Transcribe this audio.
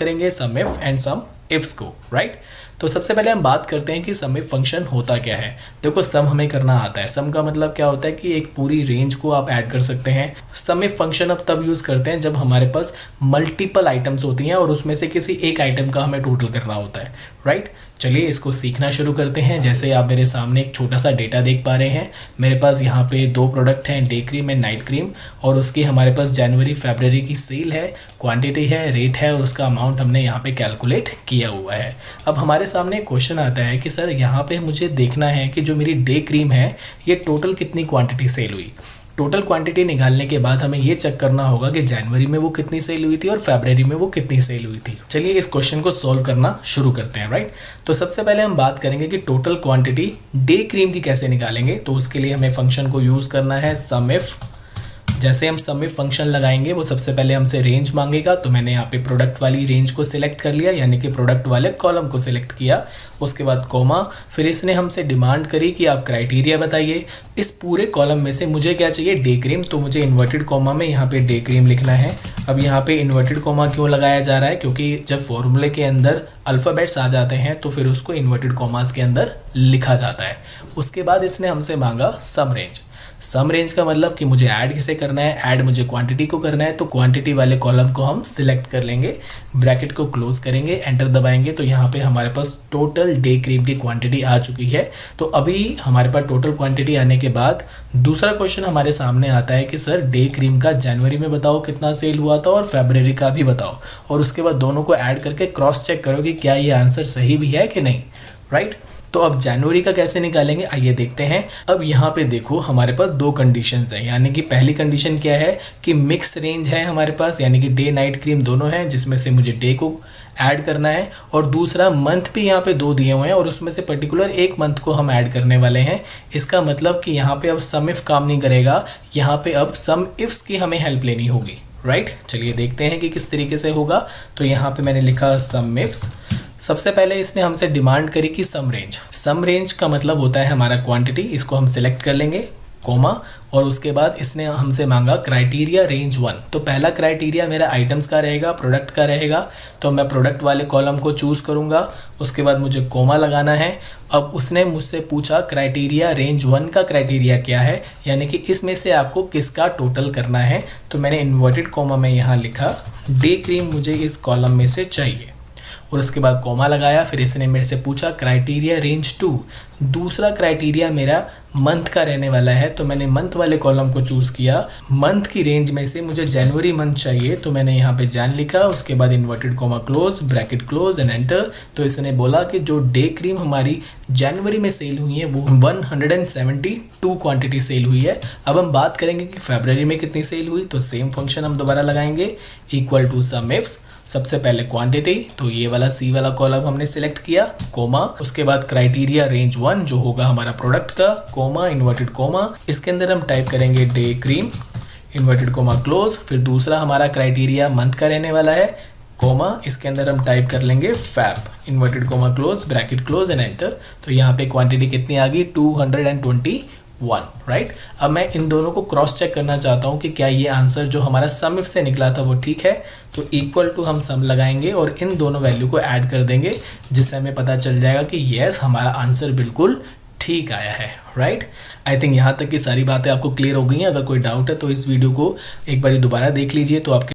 करेंगे सम if and some ifs को, right. तो सबसे पहले हम बात करते हैं कि सम इफ फंक्शन होता क्या है। देखो सम हमें करना आता है। सम का मतलब क्या होता है कि एक पूरी रेंज को आप ऐड कर सकते हैं। सम इफ फंक्शन अब तब यूज करते हैं जब हमारे पास मल्टीपल आइटम्स होती हैं और उसमें से किसी एक आइटम का हमें टोटल करना होता है, राइट। चलिए इसको सीखना शुरू करते हैं। जैसे आप मेरे सामने एक छोटा सा डेटा देख पा रहे हैं, मेरे पास यहाँ पे 2 प्रोडक्ट हैं, day cream and night cream, और उसकी हमारे पास जनवरी फरवरी की सेल है, क्वांटिटी है, रेट है और उसका अमाउंट हमने यहाँ पे कैलकुलेट किया हुआ है। अब हमारे सामने क्वेश्चन आता है कि सर यहाँ पे मुझे देखना है कि जो मेरी डे क्रीम है ये टोटल कितनी क्वांटिटी सेल हुई। टोटल क्वांटिटी निकालने के बाद हमें ये चेक करना होगा कि जनवरी में वो कितनी सेल हुई थी और फरवरी में वो कितनी सेल हुई थी। चलिए इस क्वेश्चन को सॉल्व करना शुरू करते हैं, राइट। तो सबसे पहले हम बात करेंगे कि टोटल क्वांटिटी डे क्रीम की कैसे निकालेंगे। तो उसके लिए हमें फंक्शन को यूज़ करना है सम इफ। जैसे हम सम इफ फंक्शन लगाएंगे वो सबसे पहले हमसे रेंज मांगेगा, तो मैंने यहाँ पे प्रोडक्ट वाली रेंज को सिलेक्ट कर लिया, यानी कि प्रोडक्ट वाले कॉलम को सिलेक्ट किया। उसके बाद कॉमा, फिर इसने हमसे डिमांड करी कि आप क्राइटेरिया बताइए। इस पूरे कॉलम में से मुझे क्या चाहिए, डे क्रीम, तो मुझे इन्वर्टेड कॉमा में यहाँ पे डे क्रीम लिखना है। अब यहाँ पे इन्वर्टेड कॉमा क्यों लगाया जा रहा है, क्योंकि जब फॉर्मूले के अंदर अल्फ़ाबेट्स आ जाते हैं तो फिर उसको इन्वर्टेड कॉमास के अंदर लिखा जाता है। उसके बाद इसने हमसे मांगा सम रेंज। सम रेंज का मतलब कि मुझे ऐड किसे करना है, ऐड मुझे क्वांटिटी को करना है, तो क्वांटिटी वाले कॉलम को हम सिलेक्ट कर लेंगे, ब्रैकेट को क्लोज करेंगे, एंटर दबाएंगे, तो यहाँ पे हमारे पास टोटल डे क्रीम की क्वांटिटी आ चुकी है। तो अभी हमारे पास टोटल क्वांटिटी आने के बाद दूसरा क्वेश्चन हमारे सामने आता है कि सर डे क्रीम का जनवरी में बताओ कितना सेल हुआ था और फरवरी का भी बताओ, और उसके बाद दोनों को ऐड करके क्रॉस चेक करो कि क्या ये आंसर सही भी है कि नहीं, राइट। तो अब जनवरी का कैसे निकालेंगे, आइए देखते हैं। अब यहाँ पे देखो हमारे पास 2 कंडीशंस हैं, यानी कि पहली कंडीशन क्या है कि मिक्स रेंज है हमारे पास, यानी कि डे नाइट क्रीम दोनों हैं, जिसमें से मुझे डे को ऐड करना है, और दूसरा मंथ भी यहाँ पे 2 दिए हुए हैं और उसमें से पर्टिकुलर एक मंथ को हम ऐड करने वाले हैं। इसका मतलब कि यहाँ पे अब सम इफ काम नहीं करेगा, यहाँ पे अब सम इफ्स की हमें हेल्प लेनी होगी, राइट। चलिए देखते हैं कि किस तरीके से होगा। तो यहाँ पे मैंने लिखा सम इफ्स। सबसे पहले इसने हमसे डिमांड करी कि सम रेंज। सम रेंज का मतलब होता है हमारा क्वांटिटी, इसको हम सिलेक्ट कर लेंगे, कोमा, और उसके बाद इसने हमसे मांगा क्राइटेरिया रेंज 1। तो पहला क्राइटेरिया मेरा आइटम्स का रहेगा, प्रोडक्ट का रहेगा, तो मैं प्रोडक्ट वाले कॉलम को चूज़ करूँगा। उसके बाद मुझे कोमा लगाना है। अब उसने मुझसे पूछा क्राइटेरिया रेंज 1 का क्राइटेरिया क्या है, यानी कि इसमें से आपको किसका टोटल करना है। तो मैंने इन्वर्टेड कोमा में यहाँ लिखा डे क्रीम मुझे इस कॉलम में से चाहिए, और उसके बाद कोमा लगाया। फिर इसने मेरे से पूछा क्राइटेरिया रेंज 2, दूसरा क्राइटेरिया मेरा मंथ का रहने वाला है, तो मैंने मंथ वाले कॉलम को चूज़ किया। मंथ की रेंज में से मुझे जनवरी मंथ चाहिए, तो मैंने यहाँ पे जैन लिखा। उसके बाद inverted comma close, bracket close and enter. तो इसने बोला कि जो डे क्रीम हमारी जनवरी में सेल हुई है वो 172 क्वांटिटी सेल हुई है। अब हम बात करेंगे कि फरवरी में कितनी सेल हुई, तो सेम फंक्शन हम दोबारा लगाएंगे, इक्वल टू सम इफ्स। सबसे पहले क्वांटिटी, तो ये वाला सी वाला कॉलम हमने सिलेक्ट किया, कोमा। उसके बाद क्राइटेरिया रेंज 1 जो होगा हमारा प्रोडक्ट का, कोमा, इन्वर्टेड कोमा। इसके अंदर हम टाइप करेंगे day cream, inverted comma close. फिर दूसरा हमारा क्राइटेरिया मंथ का रहने वाला है, कोमा, इसके अंदर हम टाइप कर लेंगे fab, inverted comma close, bracket close and enter. तो यहाँ पे क्वांटिटी कितनी आ गई, 221, राइट। अब मैं इन दोनों को क्रॉस चेक करना चाहता हूँ कि क्या ये आंसर जो हमारा सम इफ से निकला था वो ठीक है। तो इक्वल टू हम सम लगाएंगे और इन दोनों वैल्यू को ऐड कर देंगे, जिससे हमें पता चल जाएगा कि यस हमारा आंसर बिल्कुल ठीक आया है, राइट। आई थिंक यहाँ तक की सारी बातें आपको क्लियर हो गई हैं। अगर कोई डाउट है तो इस वीडियो को एक बार दोबारा देख लीजिए, तो आपके